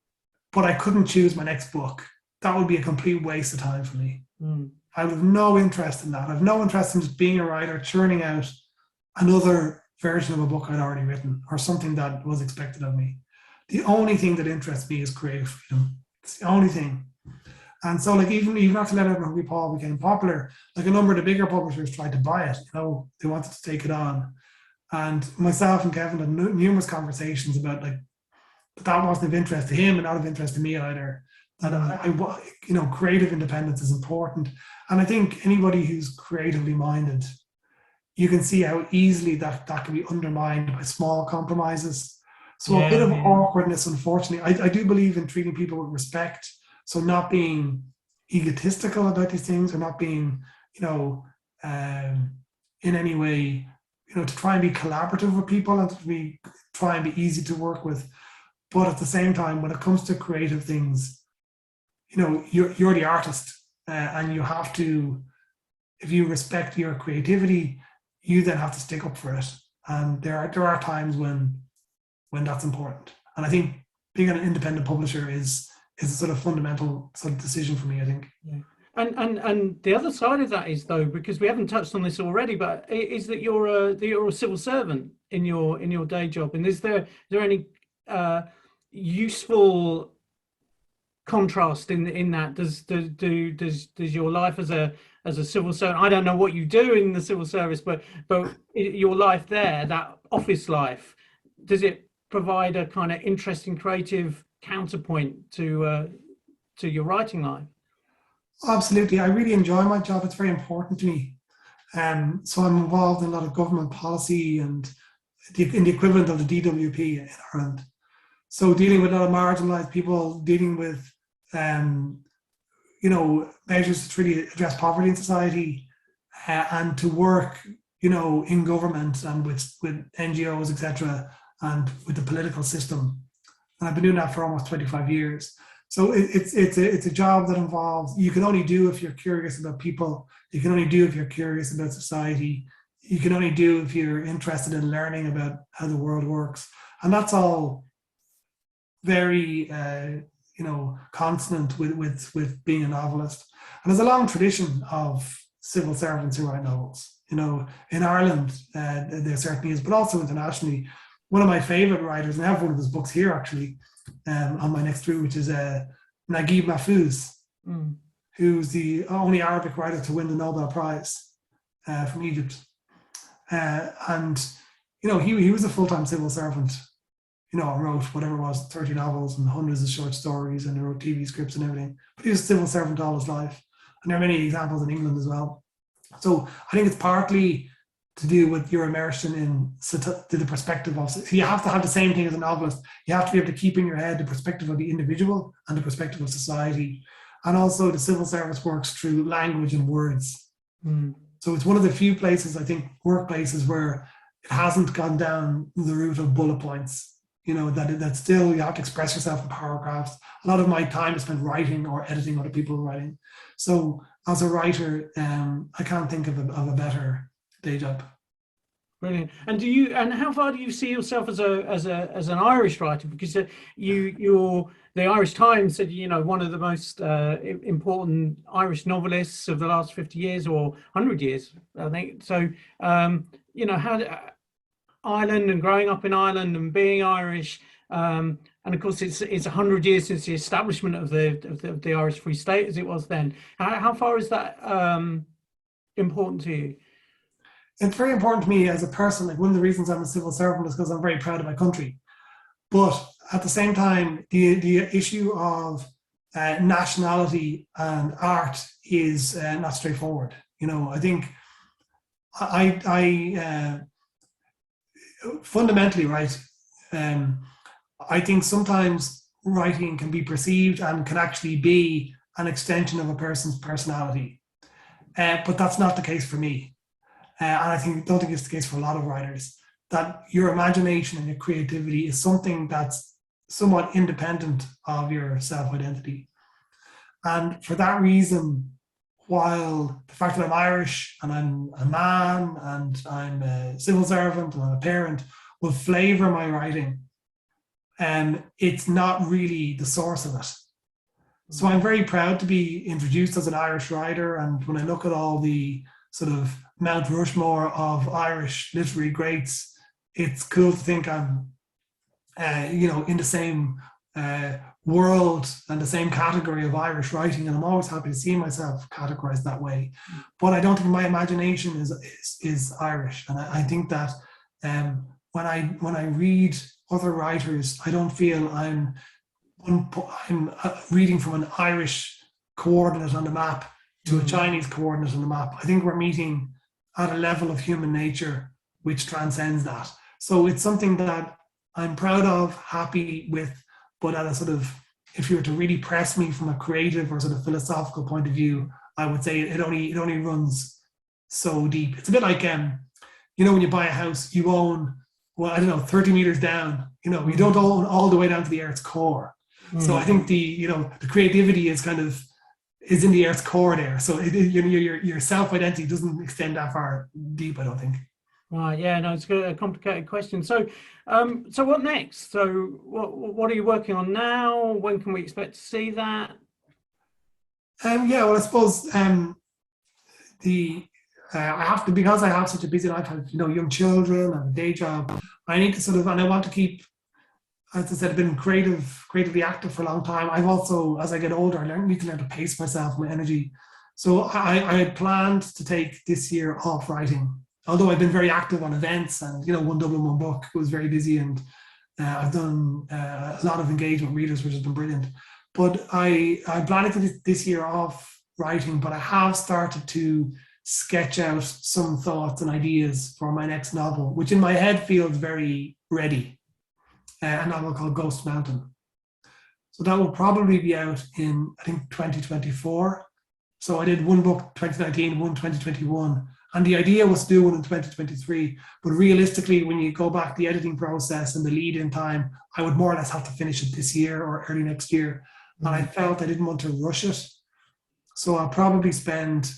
S2: but I couldn't choose my next book, that would be a complete waste of time for me. I would have no interest in that. I have no interest in just being a writer, churning out another version of a book I'd already written or something that was expected of me. The only thing that interests me is creative freedom. It's the only thing. And so, like, even after Leonard and Hungry Paul became popular, like, a number of the bigger publishers tried to buy it. You know, they wanted to take it on. And myself and Kevin had numerous conversations about, like, that wasn't of interest to him and not of interest to me either. That creative independence is important. And I think anybody who's creatively minded, you can see how easily that can be undermined by small compromises. So a bit of awkwardness, unfortunately. I do believe in treating people with respect. So not being egotistical about these things, or not being, in any way, to try and be collaborative with people and to try and be easy to work with. But at the same time, when it comes to creative things, you're the artist, and you have to, if you respect your creativity, you then have to stick up for it. And there are times when that's important. And I think being an independent publisher is a sort of fundamental sort of decision for me, I think.
S1: Yeah. And the other side of that is, though, because we haven't touched on this already, but is that you're a civil servant in your day job, and is there any useful contrast in that? Does your life as a civil servant, I don't know what you do in the civil service, but your life there, that office life, does it provide a kind of interesting creative counterpoint to your writing life?
S2: Absolutely. I really enjoy my job. It's very important to me. So I'm involved in a lot of government policy and in the equivalent of the DWP in Ireland. So dealing with a lot of marginalised people, dealing with, measures to really address poverty in society, and to work, in government and with NGOs, etc., and with the political system. And I've been doing that for almost 25 years. So it's a job that involves, you can only do if you're curious about people. You can only do if you're curious about society. You can only do if you're interested in learning about how the world works. And that's all very, consonant with being a novelist. And there's a long tradition of civil servants who write novels. In Ireland, there certainly is, but also internationally. One of my favorite writers, and I have one of his books here actually, on my next through, which is Naguib Mahfouz, who's the only Arabic writer to win the Nobel Prize from Egypt. And he was a full-time civil servant, and wrote whatever it was, 30 novels and hundreds of short stories, and he wrote TV scripts and everything. But he was a civil servant all his life. And there are many examples in England as well. So I think it's partly to do with your immersion in the perspective of, so you have to have the same thing as a novelist. You have to be able to keep in your head the perspective of the individual and the perspective of society. And also the civil service works through language and words. So it's one of the few places, I think, workplaces where it hasn't gone down the route of bullet points. That still you have to express yourself in paragraphs. A lot of my time is spent writing or editing other people's writing. So as a writer, I can't think of a better day job.
S1: Brilliant. And how far do you see yourself as an Irish writer? Because the Irish Times said one of the most important Irish novelists of the last 50 years or 100 years, I think. So how Ireland and growing up in Ireland and being Irish, and of course it's 100 years since the establishment of the Irish Free State as it was then. How far is that important to you?
S2: It's very important to me as a person. Like, one of the reasons I'm a civil servant is because I'm very proud of my country. But at the same time, the issue of nationality and art is not straightforward. I think I fundamentally, right, I think sometimes writing can be perceived and can actually be an extension of a person's personality. But that's not the case for me. And I don't think it's the case for a lot of writers, that your imagination and your creativity is something that's somewhat independent of your self-identity. And for that reason, while the fact that I'm Irish and I'm a man and I'm a civil servant and I'm a parent will flavor my writing, it's not really the source of it. So I'm very proud to be introduced as an Irish writer. And when I look at all the sort of Mount Rushmore of Irish literary greats, it's cool to think I'm, in the same world and the same category of Irish writing, and I'm always happy to see myself categorized that way. But I don't think my imagination is Irish, and I think that when I read other writers, I don't feel I'm reading from an Irish coordinate on the map to a Chinese coordinate on the map. I think we're meeting at a level of human nature which transcends that. So it's something that I'm proud of, happy with, but at a sort of, if you were to really press me from a creative or sort of philosophical point of view, I would say it only runs so deep. It's a bit like, when you buy a house, you own, 30 meters down, you don't own all the way down to the earth's core. So I think the creativity is is in the earth's core there. So your self-identity doesn't extend that far deep, I don't think.
S1: Right. Yeah. No, it's a complicated question. So, so what next? So, what are you working on now? When can we expect to see that?
S2: Well, I suppose I have to, because I have such a busy life. I have young children and a day job. I need to and I want to keep, as I said, I've been creatively active for a long time. I've also, as I get older, I need to learn to pace myself, my energy. So I had planned to take this year off writing, although I've been very active on events and, one Dublin, one book. It was very busy, and I've done a lot of engagement with readers, which has been brilliant. But I planned to take this year off writing, but I have started to sketch out some thoughts and ideas for my next novel, which in my head feels very ready. A novel called Ghost Mountain. So that will probably be out in, I think, 2024. So I did one book 2019, one 2021. And the idea was to do one in 2023. But realistically, when you go back the editing process and the lead in time, I would more or less have to finish it this year or early next year. And I felt I didn't want to rush it. So I'll probably spend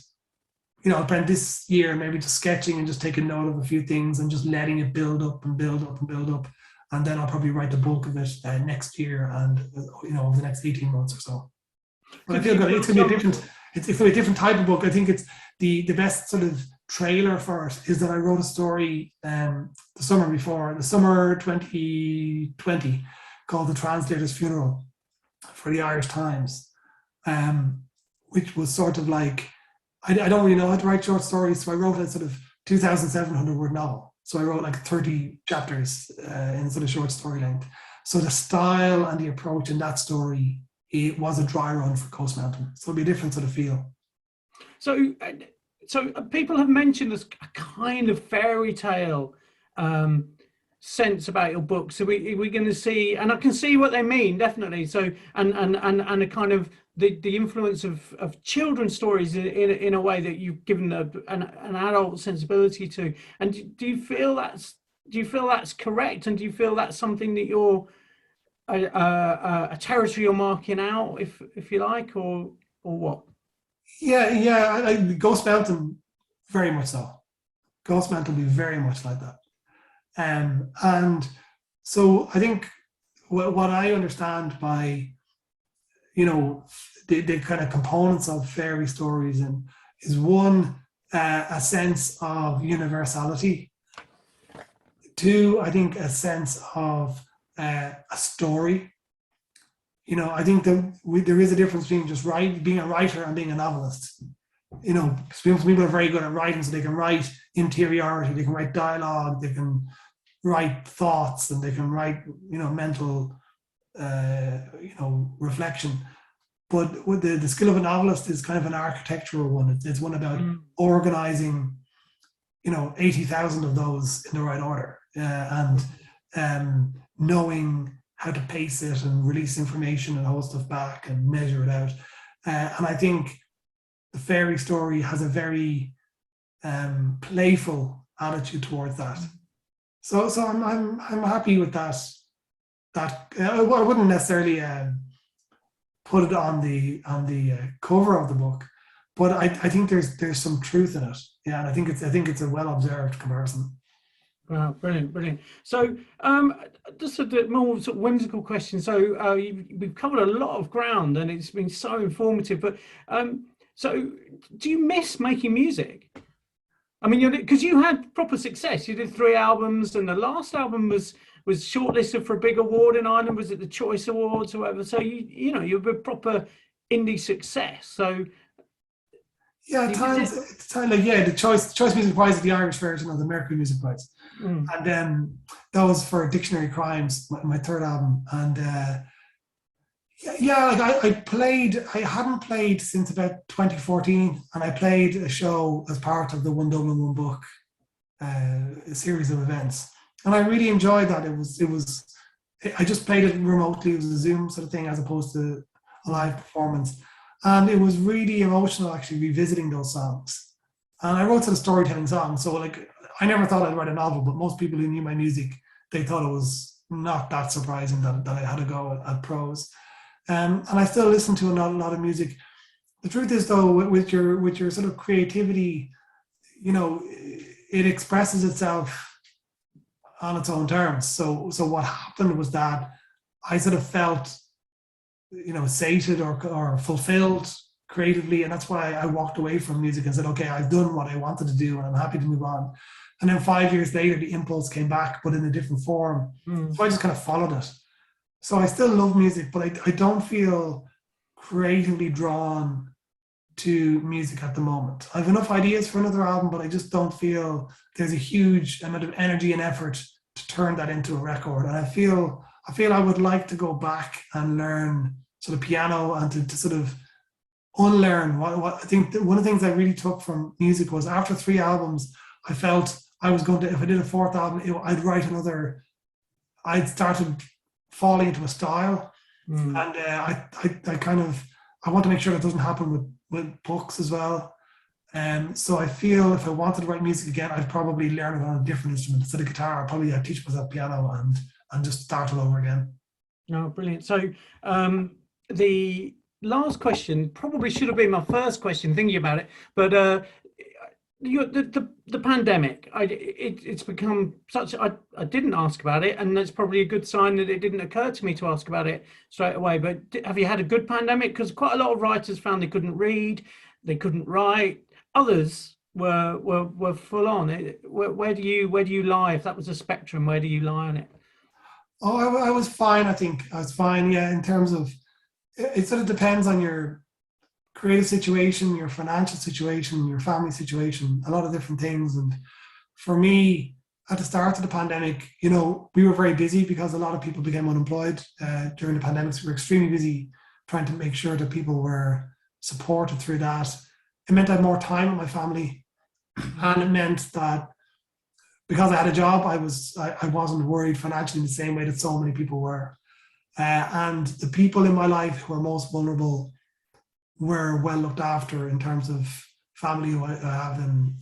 S2: this year maybe just sketching and just taking note of a few things and just letting it build up and build up and build up. And then I'll probably write the bulk of it next year and, over the next 18 months or so. But I feel good. It's going to be a different type of book. I think the best sort of trailer for it is that I wrote a story the summer 2020, called The Translator's Funeral for the Irish Times, which was sort of like, I don't really know how to write short stories, so I wrote a sort of 2,700 word novel. So I wrote like 30 chapters in sort of short story length. So the style and the approach in that story, it was a dry run for Coast Mountain. So it'll be a different sort of feel.
S1: So people have mentioned this kind of fairy tale sense about your book. So we're going to see, and I can see what they mean, definitely. So and a kind of the influence of children's stories in a way that you've given an adult sensibility to. And do you feel that's correct? And do you feel that's something that you're a territory you're marking out, if you like, or what?
S2: Yeah. Ghost Mountain, very much so. Ghost Mountain will be very much like that. And so I think what I understand by, the kind of components of fairy stories and is one, a sense of universality. Two, I think a sense of a story. I think that there is a difference between just being a writer and being a novelist. Some people are very good at writing, so they can write interiority, they can write dialogue, they can write thoughts, and they can write, mental, reflection. But with the skill of a novelist is kind of an architectural one. It's one about organizing, 80,000 of those in the right order, and knowing how to pace it and release information and hold stuff back and measure it out. And I think the fairy story has a very playful attitude towards that. So I'm happy with that. I wouldn't necessarily put it on the cover of the book, but I think there's some truth in it. Yeah, and I think it's a well observed comparison.
S1: Wow, brilliant. So, just a more sort of whimsical question. So, we've covered a lot of ground, and it's been so informative. But, so do you miss making music? I mean, because you had proper success. You did 3 albums, and the last album was shortlisted for a big award in Ireland. Was it the Choice Awards or whatever? So you were proper indie success. So.
S2: Yeah, at times the Choice Music Prize is the Irish version of the Mercury Music Prize, and that was for Dictionary Crimes, my third album, and I hadn't played since about 2014, and I played a show as part of the One Dublin One Book, a series of events, and I really enjoyed that. I just played it remotely. It was a Zoom sort of thing as opposed to a live performance. And it was really emotional, actually, revisiting those songs. And I wrote sort of storytelling songs. So, I never thought I'd write a novel, but most people who knew my music, they thought it was not that surprising that I had to go at prose. And I still listen to a lot of music. The truth is, though, with your sort of creativity, it expresses itself on its own terms. So what happened was that I sort of felt sated or fulfilled creatively, and that's why I walked away from music and said, okay, I've done what I wanted to do and I'm happy to move on. And then 5 years later the impulse came back, but in a different form. So I just kind of followed it. So I still love music, but I don't feel creatively drawn to music at the moment. I have enough ideas for another album, but I just don't feel there's a huge amount of energy and effort to turn that into a record. And I feel I would like to go back and learn sort of piano and to sort of unlearn what I think one of the things I really took from music was after 3 albums, I felt I was going to, if I did a 4th album, I'd started falling into a style. And I want to make sure that doesn't happen with books as well. So I feel if I wanted to write music again, I'd probably learn it on a different instrument. Instead of guitar, I'd teach myself piano and just start all over again. Oh,
S1: brilliant. So the last question probably should have been my first question, thinking about it, but the pandemic, it's become such, I didn't ask about it, and that's probably a good sign that it didn't occur to me to ask about it straight away. But have you had a good pandemic? Because quite a lot of writers found they couldn't read, they couldn't write. Others were full on. Where do you lie? If that was a spectrum, where do you lie on it?
S2: Oh, I was fine. I think I was fine. Yeah, in terms of it sort of depends on your creative situation, your financial situation, your family situation, a lot of different things. And for me, at the start of the pandemic, we were very busy because a lot of people became unemployed during the pandemic. So we were extremely busy trying to make sure that people were supported through that. It meant I had more time with my family, and it meant that because I had a job, I wasn't worried financially in the same way that so many people were. And the people in my life who are most vulnerable were well looked after in terms of family who I have in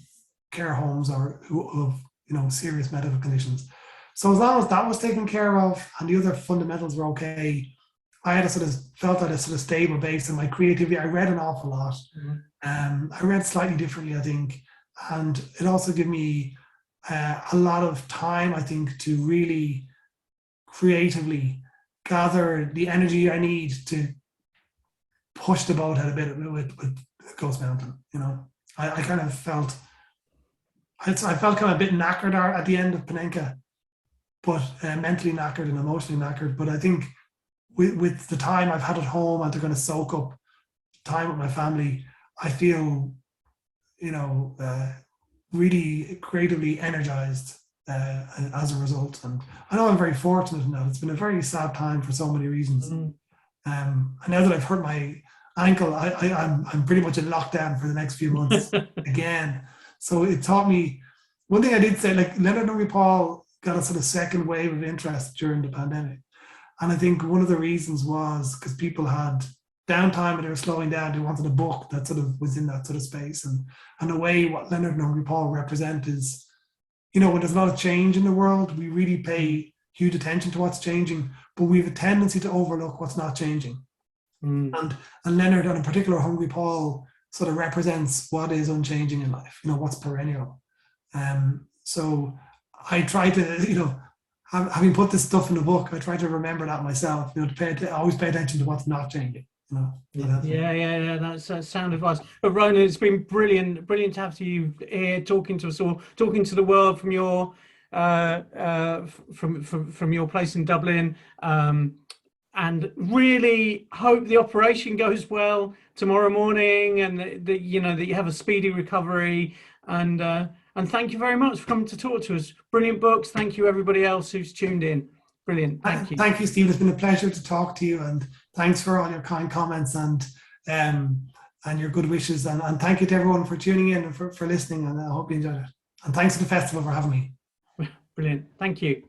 S2: care homes or who have serious medical conditions. So as long as that was taken care of and the other fundamentals were okay, I had felt that a sort of stable base in my creativity. I read an awful lot. I read slightly differently, I think, and it also gave me a lot of time, I think, to really creatively gather the energy I need to push the boat out a bit with Ghost Mountain. I kind of felt kind of a bit knackered at the end of Panenka, but mentally knackered and emotionally knackered. But I think with the time I've had at home and to kind of soak up time with my family, I feel, really creatively energized as a result. And I know I'm very fortunate in that. It's been a very sad time for so many reasons. And now that I've hurt my ankle, I'm pretty much in lockdown for the next few months again. So it taught me, one thing I did say, like Leonard and Hungry Paul got a sort of second wave of interest during the pandemic. And I think one of the reasons was because people had downtime and they were slowing down. They wanted a book that sort of was in that sort of space. And the way what Leonard and Hungry Paul represent is, when there's a lot of change in the world, we really pay huge attention to what's changing, but we have a tendency to overlook what's not changing. And Leonard, and in particular Hungry Paul, sort of represents what is unchanging in life, what's perennial. So I try to, having put this stuff in the book, I try to remember that myself, to always pay attention to what's not changing.
S1: Yeah. That's sound advice. But Ronán, it's been brilliant to have you here talking to us all, talking to the world from your from your place in Dublin. And really hope the operation goes well tomorrow morning, and that you have a speedy recovery. And thank you very much for coming to talk to us. Brilliant books. Thank you, everybody else who's tuned in. Brilliant. Thank you.
S2: Thank you, Stephen. It's been a pleasure to talk to you, and thanks for all your kind comments and your good wishes. And thank you to everyone for tuning in and for listening. And I hope you enjoyed it. And thanks to the festival for having me.
S1: Brilliant. Thank you.